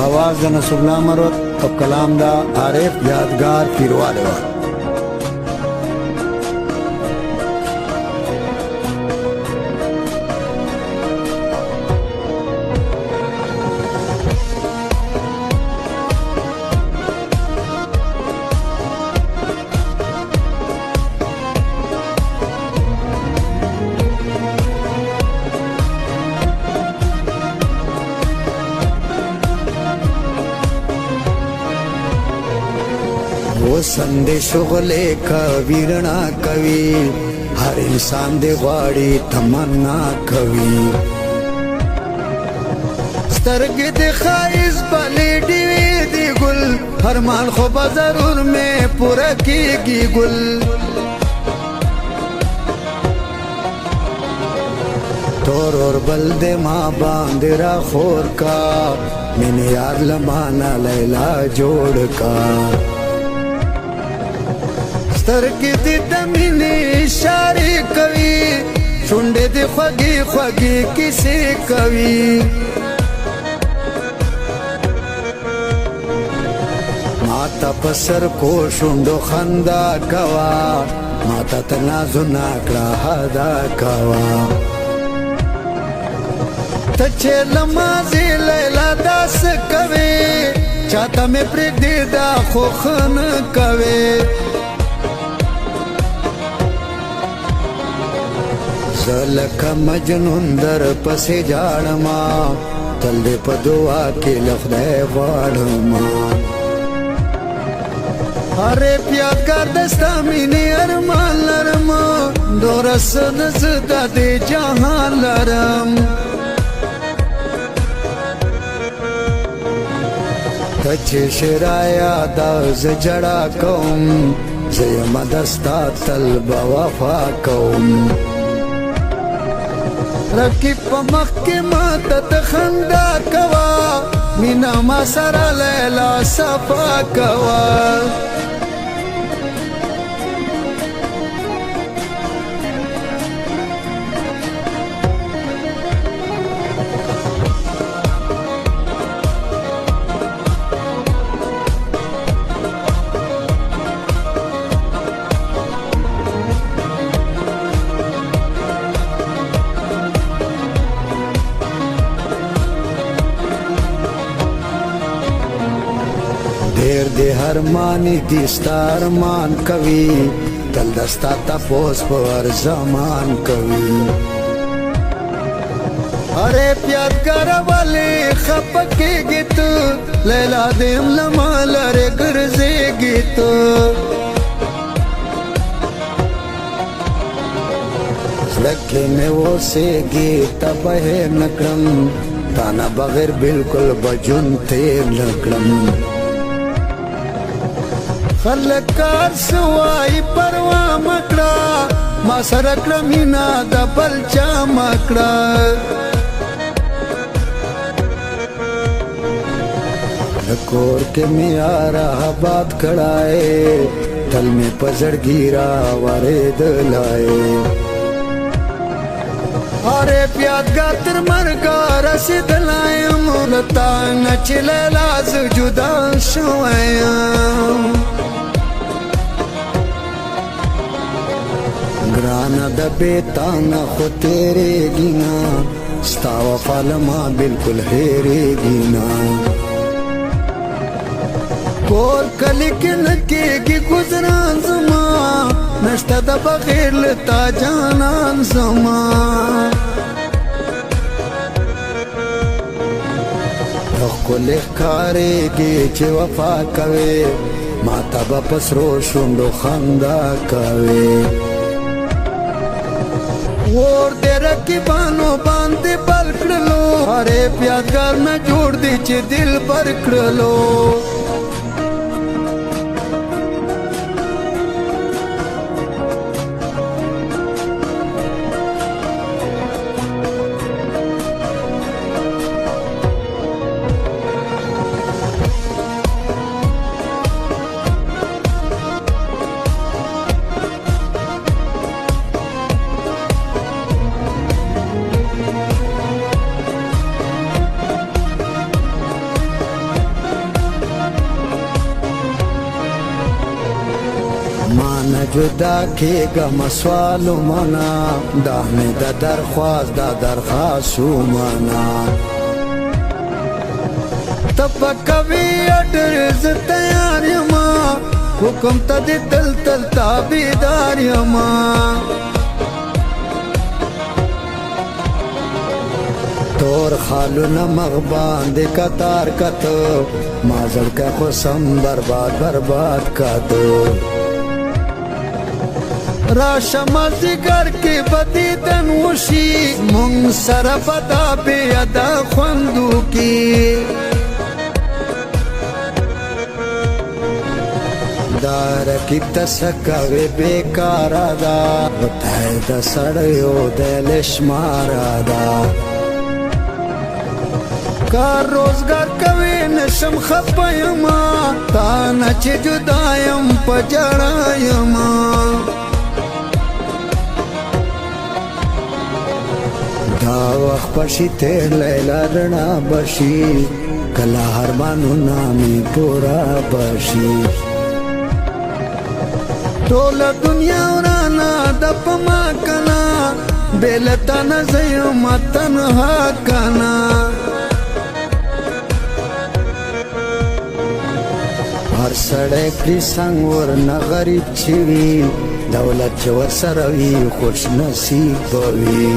आवाज the Nasrallah Marwat और कलाम दा आरिफ यादगार पीरवाले वाला। वो संदेश गले कवि रणा कवि हर इंसान दे वाड़ी तमन्ना कवि स्तरगे दे खाइज बले डिवे दे गुल हर मान खो जरूर में पूरा कीगी गुल। तोर और बल्दे माँ बांदरा खोर का मैंने यार लमाना लैला जोड़ का स्तरगी दी दमीने इशारे कवि शुंडे दे ख्वगी ख्वगी किसे कवि माता पसर को शुंडो खंदा कवा माता तनाजु नाकड़ा हदा कवा तचे लमाजी लैला दास कवे चाहता में प्रेदा खोखन कवे ज़लक मजनून दर पसे जाड़मा तल्दे पदुआ के लखदे वाड़मा हरे प्यार का दस्ता मिनी अरमान लरम दोरस नज़दा दे जहां लरम कच्चे शराया दाज जड़ा कौम ज़यम दस्ता तलब वफा कौम रकी पमख के मातत खंदा कवा मीना मसरा लैला सफा कवा देर दे हर मानी दिस्तार मान कवि तल दस्ता तपोस पर जमान कवि अरे प्यार कर वाले खपके गीत लैला देम लमाल रे गरजे गीत लखे में वो से गीत बहे नकरम ताना बगैर बिल्कुल बजुन थे नकरम खलकार सवाई परवा मकड़ा मासरकड़ा मीना दबल चा मकड़ा कोर के मियारा बात खड़ाए तल में पजड़ गिरा वारे दलाए अरे प्याद गातर मरगा रसीद लाए मुलता नचले लाज जुदा शुआया ग्राना दबे ताना खो तेरे गिना स्तावा फालमा बिल्कुल हेरे गिना कोर कली के लगे गुजरान जमा नश्ता द बगैर लता जानान जमा को लेखारे गे चे वफा कवे माता बापस रो शुंडो खंदा कवे और दे रखी बानो बांधे पलकड़ लो अरे प्यादगार न जोड़ दी चे दिल पर कड़ लो جدا کېږم سوالو منا دا مې د درخواست دا درخواست ومنه ته به کوې ډېر زه تیار یمه حکم ته دې تل تل تابعدار یمه تور خالونه مخ باندې کتار کته ما زړکه خو سم برباد برباد کاته راشه مازدیګر کې به دیدن وشي مونږ سره به دا بېعده خوند وکړي دا رقیب ته څه کوې بېکاره ده خدای د سړیو د لشماره ده کار روزګار کوي نشم خفه یمه تا نه چې جدا یم په ژړا یمه دا وخت به شي تېرلی لا رڼا به شي کله ارمانونه مې پوره به شي ټوله دنیا ورانه ده په ما کنه بې له تا نه زه یمه تنها کنه هر سړی کړي څنګ ورنه غریب چې وي دولت چې ورسره وي خوش نصیب به وي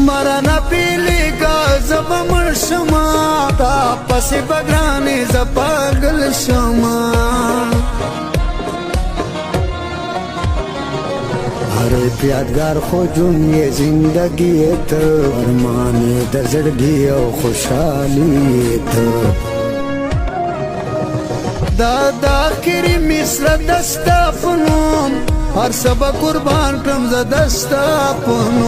مرنه پیلیږه زه به مړ شمه تا پسې به ګرانې زه پاگل شمه هر یادګار خو جون یې زندګي یې ته ارمان یې د زړګي او خوشحالي یې ته دا د آخري مصره د ستا په نوم هر څه به قربان کړم زه د ستا په نوم